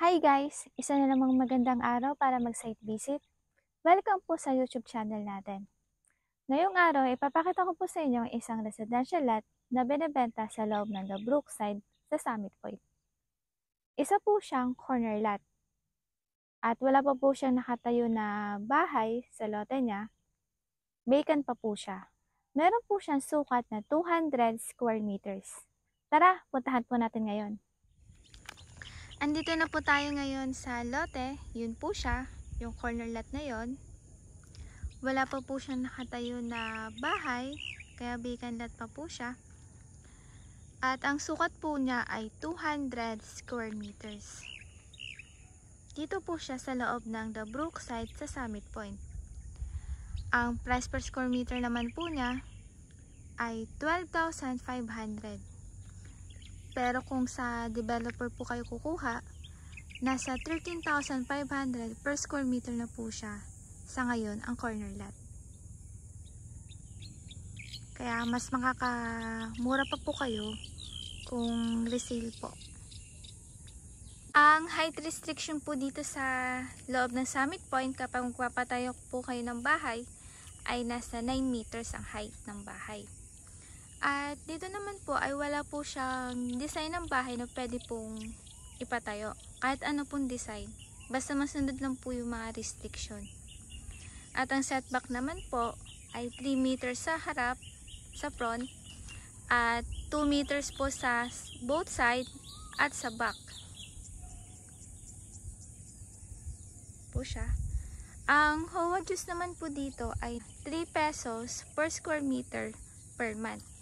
Hi guys! Isa na namang magandang araw para mag-site visit. Welcome po sa YouTube channel natin. Ngayong araw, ipapakita ko po sa inyo ang isang residential lot na binibenta sa loob ng The Brookside sa Summit Point. Isa po siyang corner lot. At wala pa po siyang nakatayo na bahay sa lote niya. Vacant pa po siya. Meron po siyang sukat na 200 square meters. Tara, puntahan po natin ngayon. Andito na po tayo ngayon sa lote. Yun po siya, yung corner lot na yon. Wala pa po siyang nakatayo na bahay, kaya vacant lot pa po siya. At ang sukat po niya ay 200 square meters. Dito po siya sa loob ng The Brookside sa Summit Point. Ang price per square meter naman po niya ay 12,500. Pero kung sa developer po kayo kukuha, nasa 13,500 per square meter na po siya sa ngayon ang corner lot. Kaya mas makakamura pa po kayo kung resale po. Ang height restriction po dito sa loob ng Summit Point kapag magpapatayo po kayo ng bahay ay nasa 9 meters ang height ng bahay. At dito naman po ay wala po siyang design ng bahay na pwede pong ipatayo. Kahit ano pong design. Basta masunod lang po yung mga restriction. At ang setback naman po ay 3 meters sa harap, sa front. At 2 meters po sa both side at sa back. Po siya. Ang HOA dues naman po dito ay 3 pesos per square meter per month.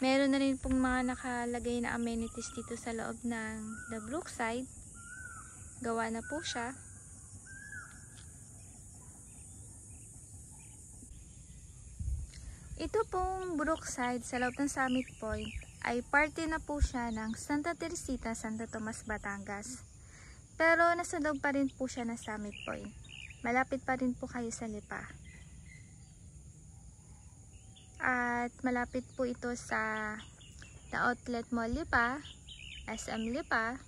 Meron na rin pong mga nakalagay na amenities dito sa loob ng The Brookside. Gawa na po siya. Ito pong Brookside sa loob ng Summit Point ay parte na po siya ng Santa Teresita, Santo Tomas, Batangas. Pero nasa loob pa rin po siya ng Summit Point. Malapit pa rin po kayo sa Lipa. At malapit po ito sa The Outlet Mall Lipa, SM Lipa,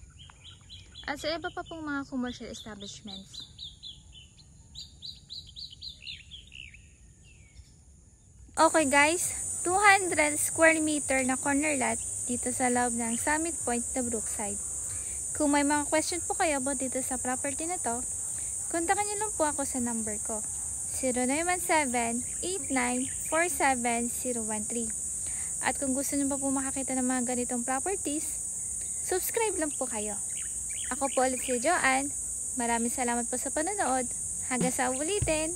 at sa iba pa pong mga commercial establishments. Okay guys, 200 square meter na corner lot dito sa loob ng Summit Point, The Brookside. Kung may mga question po kayo about dito sa property na to, kontakan niyo lang po ako sa number ko. 0917-8947-013. At kung gusto niyo pa po makakita ng mga ganitong properties, subscribe lang po kayo. Ako po ulit si Joanne. Maraming salamat po sa panonood. Hanggang sa ulitin!